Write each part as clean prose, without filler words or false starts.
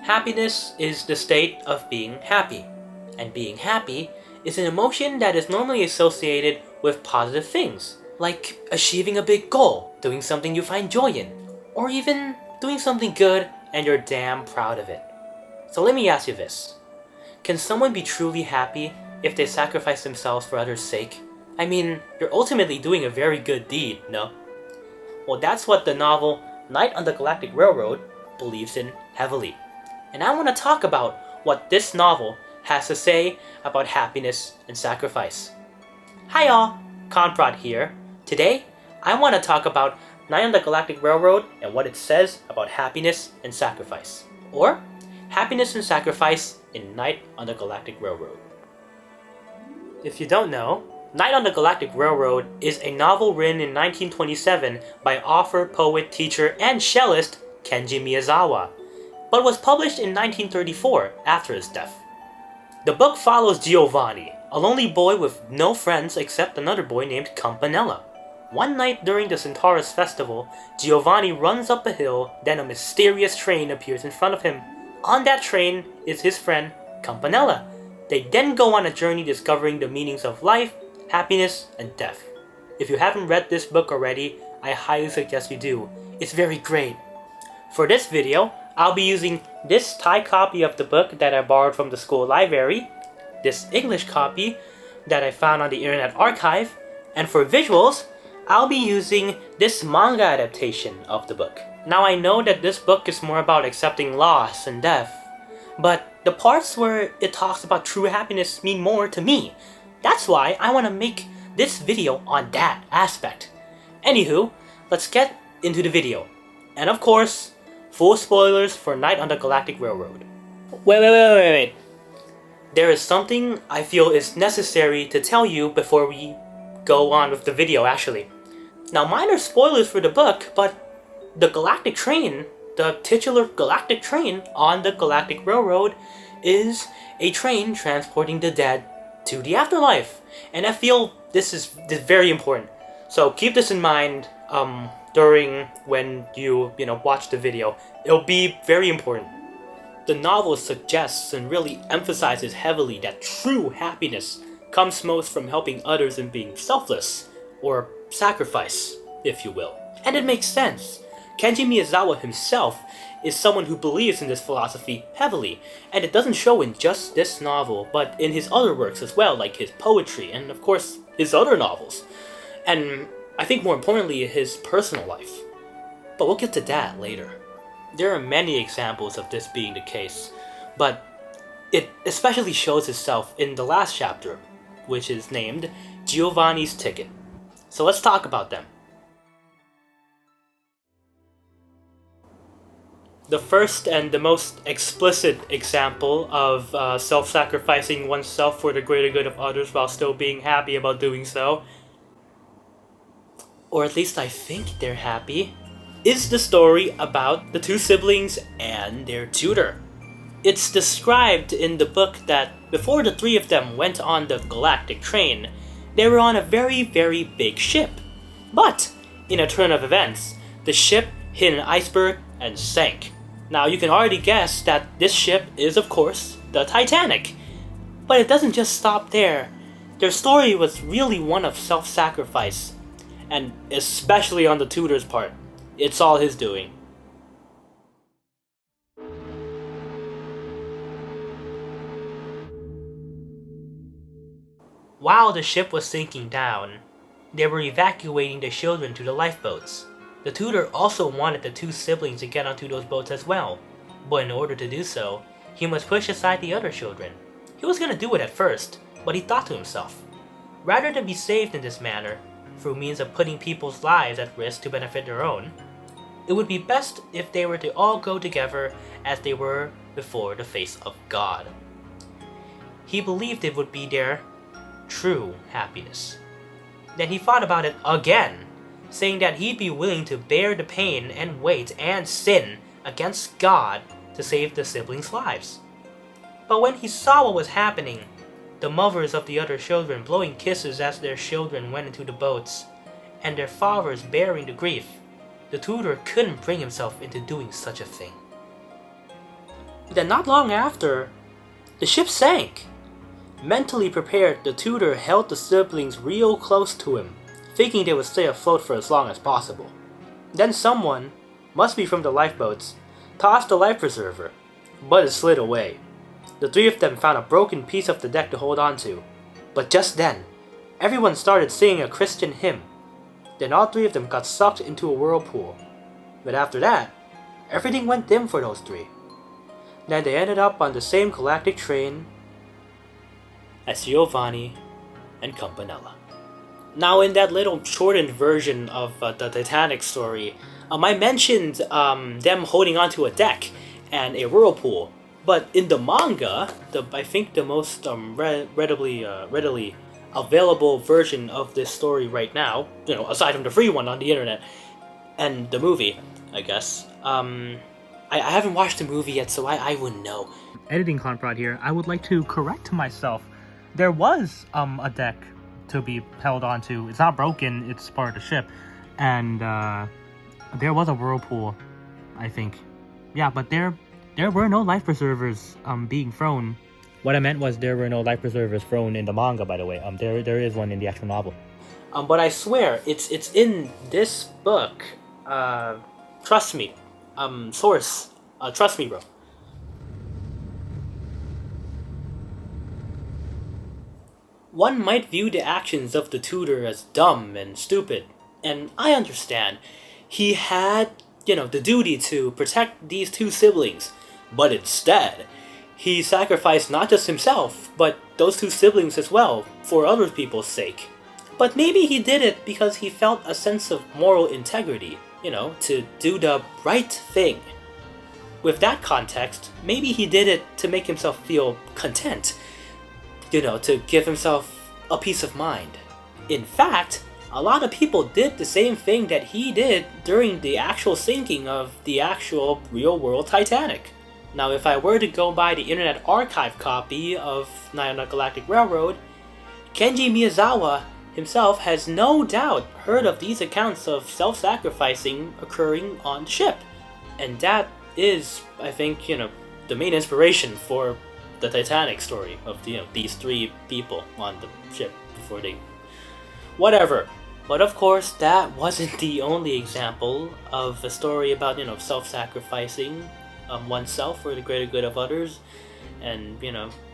Happiness is the state of being happy, and being happy is an emotion that is normally associated with positive things, like achieving a big goal, doing something you find joy in, or even doing something good and you're damn proud of it. So let me ask you this. Can someone be truly happy if they sacrifice themselves for others' sake? I mean, you're ultimately doing a very good deed, no? Well, that's what the novel Night on the Galactic Railroad believes in heavily. And I want to talk about what this novel has to say about happiness and sacrifice. Hi y'all, Conprod here. Today, I want to talk about Night on the Galactic Railroad and what it says about happiness and sacrifice. Or, happiness and sacrifice in Night on the Galactic Railroad. If you don't know, Night on the Galactic Railroad is a novel written in 1927 by author, poet, teacher, and cellist Kenji Miyazawa, but was published in 1934 after his death. The book follows Giovanni, a lonely boy with no friends except another boy named Companella. One night during the Centaurus festival, Giovanni runs up a hill, then a mysterious train appears in front of him. On that train is his friend Companella. They then go on a journey discovering the meanings of life, happiness, and death. If you haven't read this book already, I highly suggest you do. It's very great. For this video, I'll be using this Thai copy of the book that I borrowed from the school library, this English copy that I found on the Internet Archive, and for visuals, I'll be using this manga adaptation of the book. Now I know that this book is more about accepting loss and death, but the parts where it talks about true happiness mean more to me. That's why I want to make this video on that aspect. Anywho, let's get into the video. And of course, full spoilers for Night on the Galactic Railroad. Wait. There is something I feel is necessary to tell you before we go on with the video actually. Now minor spoilers for the book, but the Galactic Train, the titular Galactic Train on the Galactic Railroad is a train transporting the dead to the afterlife. And I feel this is very important. So keep this in mind during when you watch the video. It'll be very important. The novel suggests and really emphasizes heavily that true happiness comes most from helping others and being selfless, or sacrifice, if you will. And it makes sense. Kenji Miyazawa himself is someone who believes in this philosophy heavily, and it doesn't show in just this novel, but in his other works as well, like his poetry and of course his other novels. And I think more importantly, his personal life. But we'll get to that later. There are many examples of this being the case, but it especially shows itself in the last chapter, which is named Giovanni's Ticket. So let's talk about them. The first and the most explicit example of self-sacrificing oneself for the greater good of others while still being happy about doing so, or at least I think they're happy, is the story about the two siblings and their tutor. It's described in the book that before the three of them went on the Galactic Train, they were on a very, very big ship. But, in a turn of events, the ship hit an iceberg and sank. Now you can already guess that this ship is of course the Titanic. But it doesn't just stop there. Their story was really one of self-sacrifice. And especially on the tutor's part. It's all his doing. While the ship was sinking down, they were evacuating the children to the lifeboats. The tutor also wanted the two siblings to get onto those boats as well, but in order to do so, he must push aside the other children. He was gonna do it at first, but he thought to himself, rather than be saved in this manner, through means of putting people's lives at risk to benefit their own, it would be best if they were to all go together as they were before the face of God. He believed it would be their true happiness. Then he thought about it again, saying that he'd be willing to bear the pain and weight and sin against God to save the siblings' lives. But when he saw what was happening, the mothers of the other children blowing kisses as their children went into the boats, and their fathers bearing the grief, the tutor couldn't bring himself into doing such a thing. Then not long after, the ship sank. Mentally prepared, the tutor held the siblings real close to him, thinking they would stay afloat for as long as possible. Then someone, must be from the lifeboats, tossed the life preserver, but it slid away. The three of them found a broken piece of the deck to hold on to. But just then, everyone started singing a Christian hymn. Then all three of them got sucked into a whirlpool. But after that, everything went dim for those three. Then they ended up on the same galactic train as Giovanni and Campanella. Now in that little shortened version of the Titanic story, I mentioned them holding onto a deck and a whirlpool. But in the manga, I think the most readily available version of this story right now, aside from the free one on the internet, and the movie, I guess. I haven't watched the movie yet, so I wouldn't know. Editing Conrad here, I would like to correct myself. There was a deck to be held onto. It's not broken, it's part of the ship. And there was a whirlpool, I think. Yeah, but there were no life preservers being thrown. What I meant was there were no life preservers thrown in the manga, by the way. There is one in the actual novel. But I swear, it's in this book. Trust me. Source. Trust me, bro. One might view the actions of the tutor as dumb and stupid, and I understand. He had, the duty to protect these two siblings, but instead, he sacrificed not just himself, but those two siblings as well, for other people's sake. But maybe he did it because he felt a sense of moral integrity, to do the right thing. With that context, maybe he did it to make himself feel content, to give himself a peace of mind. In fact, a lot of people did the same thing that he did during the actual sinking of the actual real-world Titanic. Now, if I were to go by the Internet Archive copy of Night on the Galactic Railroad, Kenji Miyazawa himself has no doubt heard of these accounts of self-sacrificing occurring on the ship. And that is, I think, the main inspiration for the Titanic story of these three people on the ship before they... Whatever. But of course, that wasn't the only example of a story about, self-sacrificing oneself for the greater good of others, and,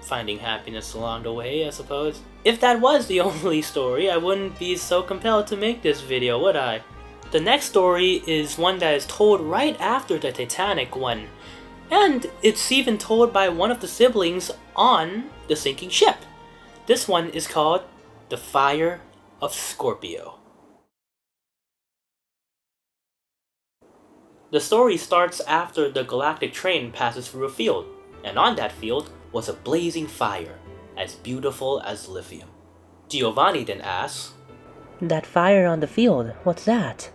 finding happiness along the way, I suppose. If that was the only story, I wouldn't be so compelled to make this video, would I? The next story is one that is told right after the Titanic one, and it's even told by one of the siblings on the sinking ship. This one is called The Fire of Scorpio. The story starts after the galactic train passes through a field, and on that field was a blazing fire, as beautiful as lithium. Giovanni then asks, "That fire on the field, what's that?"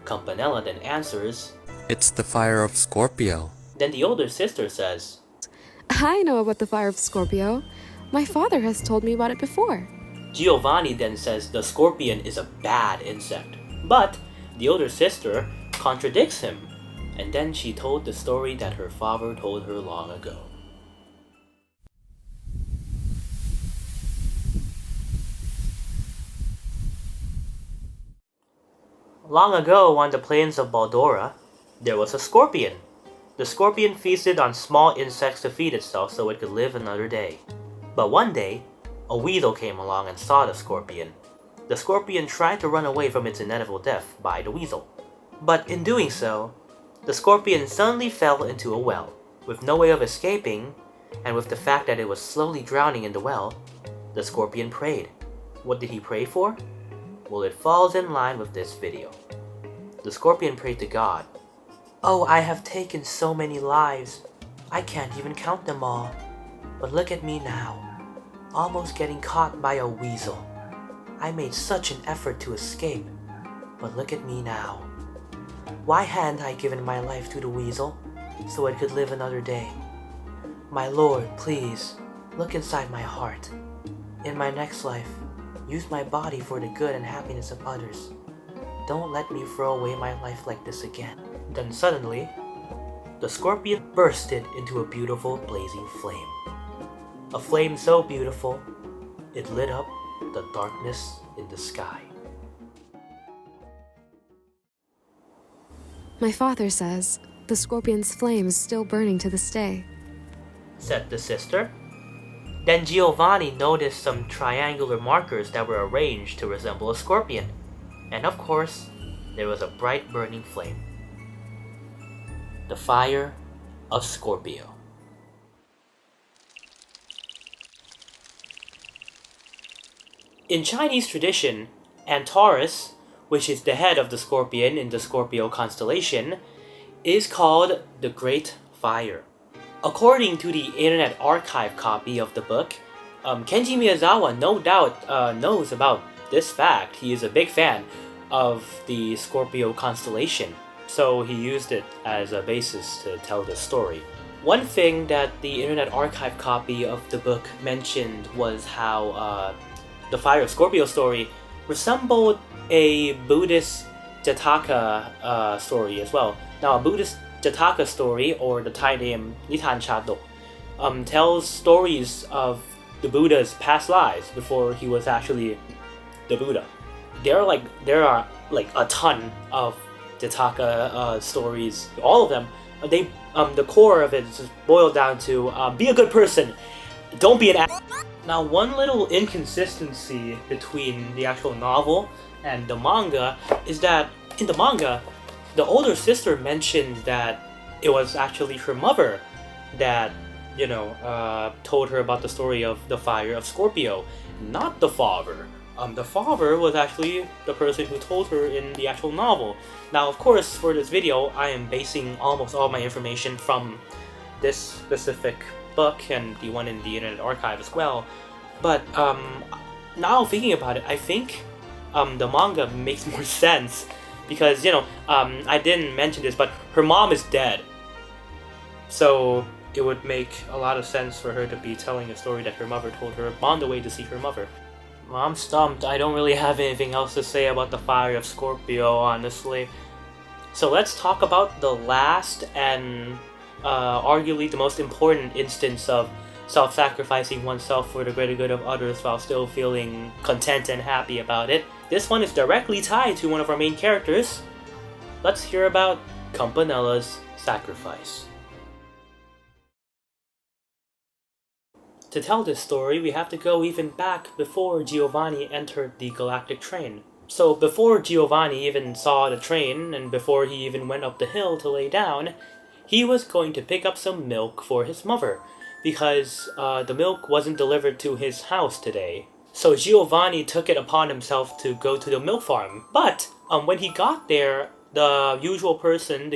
Companella then answers, "It's the fire of Scorpio." Then the older sister says, "I know about the fire of Scorpio. My father has told me about it before." Giovanni then says the scorpion is a bad insect, but the older sister contradicts him, and then she told the story that her father told her long ago. Long ago on the plains of Baldora, there was a scorpion. The scorpion feasted on small insects to feed itself so it could live another day. But one day, a weasel came along and saw the scorpion. The scorpion tried to run away from its inevitable death by the weasel. But in doing so, the scorpion suddenly fell into a well. With no way of escaping, and with the fact that it was slowly drowning in the well, the scorpion prayed. What did he pray for? Well, it falls in line with this video. The scorpion prayed to God, "Oh, I have taken so many lives. I can't even count them all. But look at me now, almost getting caught by a weasel. I made such an effort to escape, but look at me now. Why hadn't I given my life to the weasel so it could live another day? My Lord, please, look inside my heart. In my next life, use my body for the good and happiness of others. Don't let me throw away my life like this again." Then suddenly, the scorpion bursted into a beautiful blazing flame. A flame so beautiful, it lit up the darkness in the sky. My father says the scorpion's flame is still burning to this day. Said the sister. Then Giovanni noticed some triangular markers that were arranged to resemble a scorpion. And of course, there was a bright burning flame. The fire of Scorpio. In Chinese tradition, Antares, which is the head of the scorpion in the Scorpio constellation, is called the Great Fire. According to the Internet Archive copy of the book, Kenji Miyazawa no doubt knows about this fact. He is a big fan of the Scorpio constellation, so he used it as a basis to tell this story. One thing that the Internet Archive copy of the book mentioned was how the Fire of Scorpio story resembled a Buddhist Jataka story as well. Now, a Buddhist Jataka story, or the Thai name Nitan Chado, tells stories of the Buddha's past lives before he was actually the Buddha. There are a ton of Jataka stories. All of them, the core of it is boiled down to be a good person, don't be an ass. Now, one little inconsistency between the actual novel and the manga is that in the manga, the older sister mentioned that it was actually her mother that, told her about the story of the Fire of Scorpio, not the father. The father was actually the person who told her in the actual novel. Now, of course, for this video, I am basing almost all my information from this specific book and the one in the Internet Archive as well. But now thinking about it, I think the manga makes more sense because, I didn't mention this, but her mom is dead. So it would make a lot of sense for her to be telling a story that her mother told her on the way to see her mother. Well, I'm stumped. I don't really have anything else to say about the Fire of Scorpio, honestly. So let's talk about the last and arguably the most important instance of self-sacrificing oneself for the greater good of others while still feeling content and happy about it. This one is directly tied to one of our main characters. Let's hear about Campanella's sacrifice. To tell this story, we have to go even back before Giovanni entered the Galactic train. So before Giovanni even saw the train, and before he even went up the hill to lay down, he was going to pick up some milk for his mother, because the milk wasn't delivered to his house today. So Giovanni took it upon himself to go to the milk farm. But when he got there, the usual person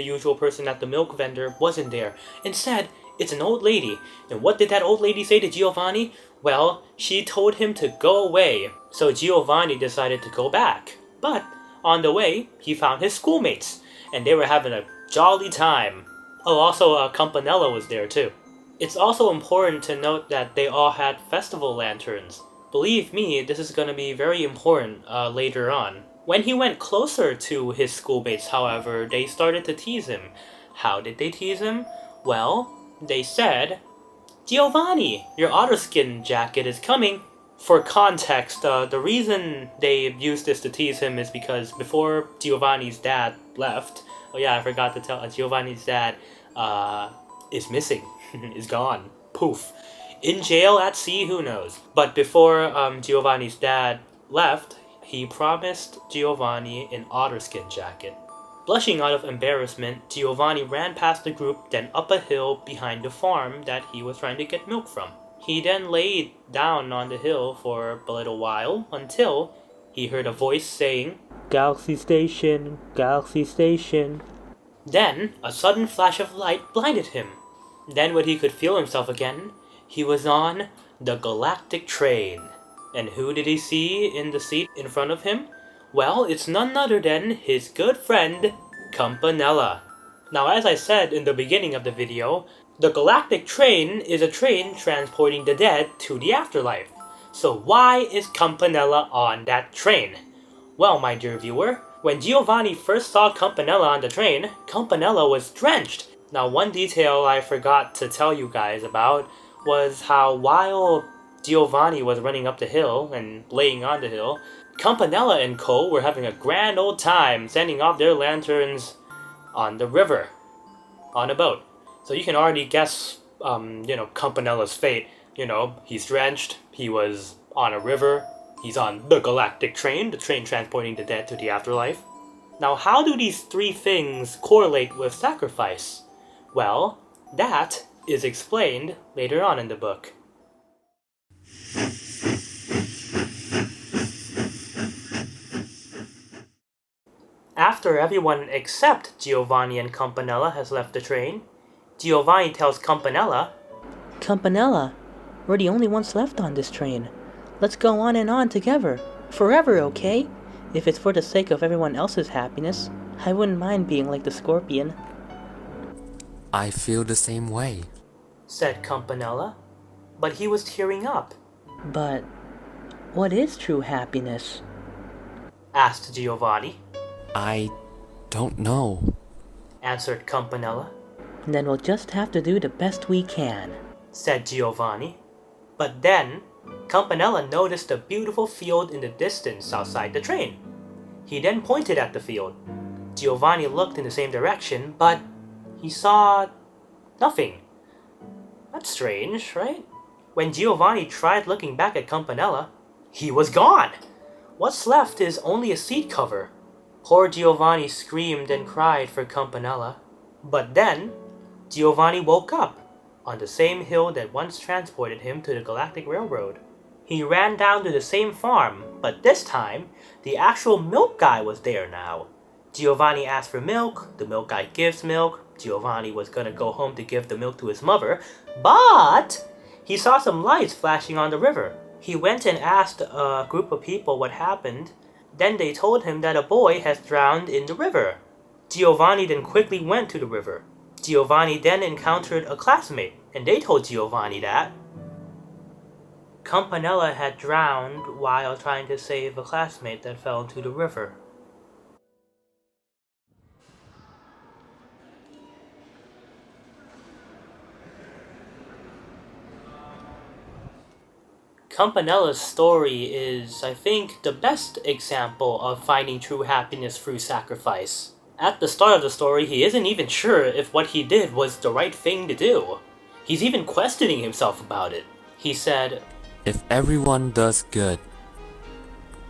at the milk vendor wasn't there. Instead, it's an old lady. And what did that old lady say to Giovanni? Well, she told him to go away. So Giovanni decided to go back. But on the way, he found his schoolmates, and they were having a jolly time. Oh, also Companella was there too. It's also important to note that they all had festival lanterns. Believe me, this is going to be very important later on. When he went closer to his schoolmates, however, they started to tease him. How did they tease him? Well, they said, "Giovanni, your otterskin jacket is coming." For context, the reason they used this to tease him is because before Giovanni's dad left, oh yeah, I forgot to tell, Giovanni's dad is missing, is gone, poof. In jail, at sea, who knows. But before Giovanni's dad left, he promised Giovanni an otterskin jacket. Blushing out of embarrassment, Giovanni ran past the group, then up a hill behind the farm that he was trying to get milk from. He then laid down on the hill for a little while until he heard a voice saying, "Galaxy Station, Galaxy Station." Then, a sudden flash of light blinded him. Then when he could feel himself again, he was on the Galactic train. And who did he see in the seat in front of him? Well, it's none other than his good friend, Companella. Now, as I said in the beginning of the video, the Galactic train is a train transporting the dead to the afterlife. So why is Campanella on that train? Well, my dear viewer, when Giovanni first saw Campanella on the train, Campanella was drenched. Now, one detail I forgot to tell you guys about was how while Giovanni was running up the hill and laying on the hill, Campanella and co were having a grand old time sending off their lanterns on the river, on a boat. So you can already guess, Campanella's fate. He's drenched, he was on a river, he's on the Galactic Train, the train transporting the dead to the afterlife. Now, how do these three things correlate with sacrifice? Well, that is explained later on in the book. After everyone except Giovanni and Campanella has left the train, Giovanni tells Campanella, Companella, we're the only ones left on this train. Let's go on and on together. Forever, okay? If it's for the sake of everyone else's happiness, I wouldn't mind being like the Scorpion. I feel the same way, said Campanella, but he was tearing up. But what is true happiness? Asked Giovanni. I don't know, answered Campanella. Then we'll just have to do the best we can, said Giovanni. But then, Campanella noticed a beautiful field in the distance outside the train. He then pointed at the field. Giovanni looked in the same direction, but he saw nothing. That's strange, right? When Giovanni tried looking back at Campanella, he was gone! What's left is only a seat cover. Poor Giovanni screamed and cried for Campanella. But then, Giovanni woke up on the same hill that once transported him to the Galactic Railroad. He ran down to the same farm, but this time, the actual milk guy was there now. Giovanni asked for milk, the milk guy gives milk. Giovanni was gonna go home to give the milk to his mother, but he saw some lights flashing on the river. He went and asked a group of people what happened. Then they told him that a boy has drowned in the river. Giovanni then quickly went to the river. Giovanni then encountered a classmate, and they told Giovanni that Campanella had drowned while trying to save a classmate that fell into the river. Campanella's story is, I think, the best example of finding true happiness through sacrifice. At the start of the story, he isn't even sure if what he did was the right thing to do. He's even questioning himself about it. He said, if everyone does good,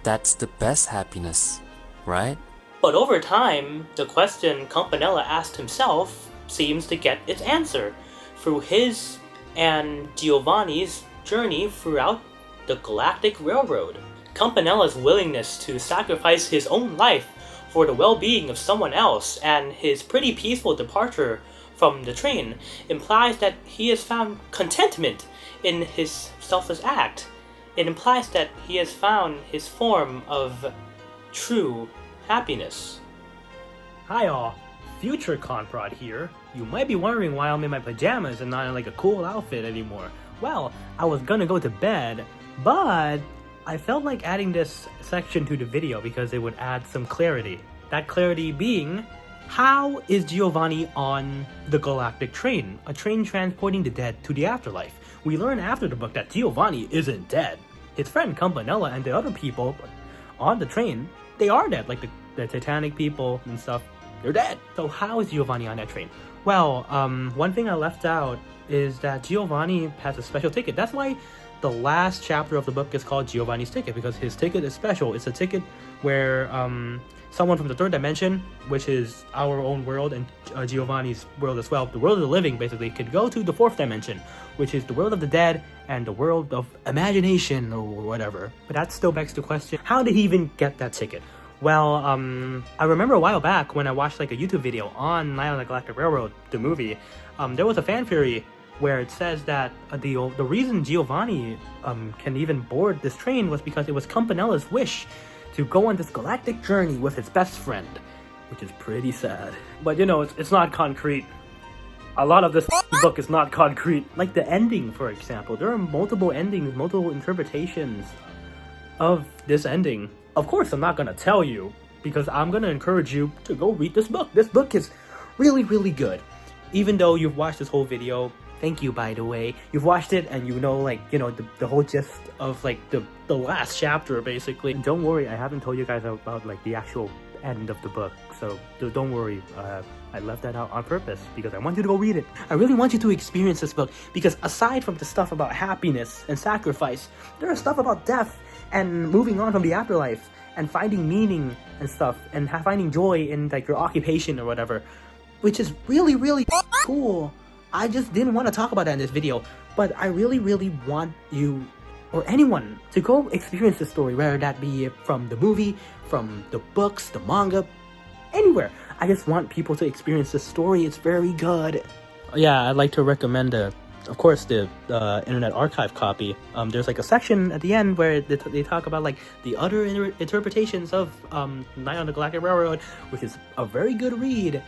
that's the best happiness, right? But over time, the question Campanella asked himself seems to get its answer through his and Giovanni's journey throughout the Galactic Railroad. Campanella's willingness to sacrifice his own life for the well-being of someone else and his pretty peaceful departure from the train implies that he has found contentment in his selfless act. It implies that he has found his form of true happiness. Hi all, Future Conprod here. You might be wondering why I'm in my pajamas and not in like a cool outfit anymore. Well, I was gonna go to bed, but I felt like adding this section to the video because it would add some clarity. That clarity being, how is Giovanni on the Galactic Train, a train transporting the dead to the afterlife? We learn after the book that Giovanni isn't dead. His friend Campanella and the other people on the train, they are dead, like the Titanic people and stuff, they're dead. So how is Giovanni on that train? Well, one thing I left out is that Giovanni has a special ticket. That's why the last chapter of the book is called Giovanni's Ticket, because his ticket is special. It's a ticket where someone from the third dimension, which is our own world and Giovanni's world as well, the world of the living basically, could go to the fourth dimension, which is the world of the dead and the world of imagination or whatever. But that still begs the question, how did he even get that ticket? Well, I remember a while back when I watched like a YouTube video on Night on the Galactic Railroad, the movie, there was a fan theory where it says that the reason Giovanni can even board this train was because it was Campanella's wish to go on this galactic journey with his best friend, which is pretty sad. But you know, it's not concrete. a lot of this book is not concrete. Like the ending, for example. There are multiple endings, multiple interpretations of this ending. Of course, I'm not gonna tell you, because I'm gonna encourage you to go read this book. This book is really, really good. Even though you've watched this whole video, thank you, by the way. You've watched it and you know, like, you know, the whole gist of, like, the last chapter, basically. And don't worry, I haven't told you guys about, like, the actual end of the book. So, don't worry. I left that out on purpose because I want you to go read it. I really want you to experience this book because aside from the stuff about happiness and sacrifice, there is stuff about death and moving on from the afterlife and finding meaning and stuff and finding joy in, like, your occupation or whatever, which is really, really cool. I just didn't want to talk about that in this video, but I really, really want you or anyone to go experience this story, whether that be from the movie, from the books, the manga, anywhere. I just want people to experience this story. It's very good. Yeah, I'd like to recommend, of course, the Internet Archive copy. There's like a section at the end where they talk about like the other interpretations of Night on the Galactic Railroad, which is a very good read.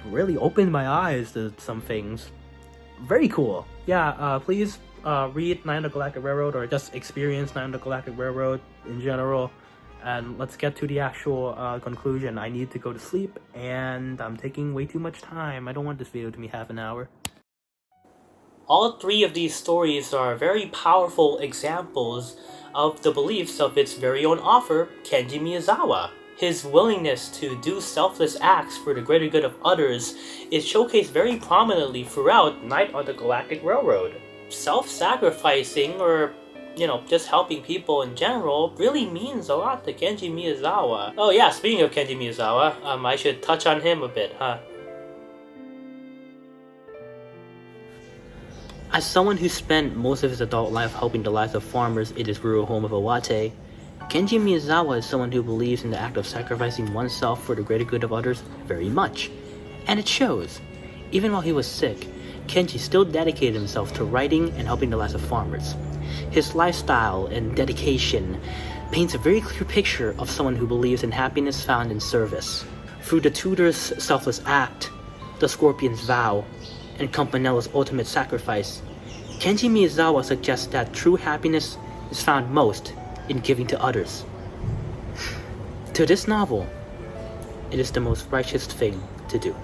Really opened my eyes to some things. Very cool. Yeah, please read Night on the Galactic Railroad or just experience Night on the Galactic Railroad in general. And let's get to the actual conclusion. I need to go to sleep, and I'm taking way too much time. I don't want this video to be half an hour. All three of these stories are very powerful examples of the beliefs of its very own author, Kenji Miyazawa. His willingness to do selfless acts for the greater good of others is showcased very prominently throughout Night on the Galactic Railroad. Self-sacrificing, or just helping people in general, really means a lot to Kenji Miyazawa. Oh yeah, speaking of Kenji Miyazawa, I should touch on him a bit, huh? As someone who spent most of his adult life helping the lives of farmers in his rural home of Iwate, Kenji Miyazawa is someone who believes in the act of sacrificing oneself for the greater good of others very much. And it shows. Even while he was sick, Kenji still dedicated himself to writing and helping the lives of farmers. His lifestyle and dedication paints a very clear picture of someone who believes in happiness found in service. Through the tutor's selfless act, the scorpion's vow, and Companella's ultimate sacrifice, Kenji Miyazawa suggests that true happiness is found most in giving to others. To this novel, it is the most righteous thing to do.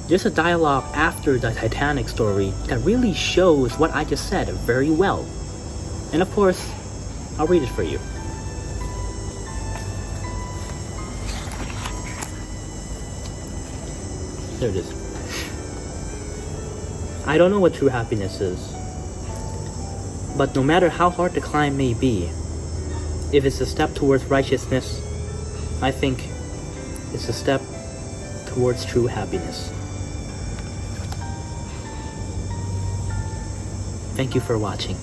There's a dialogue after the Titanic story that really shows what I just said very well. And of course, I'll read it for you. There it is. I don't know what true happiness is, but no matter how hard the climb may be, if it's a step towards righteousness, I think it's a step towards true happiness. Thank you for watching.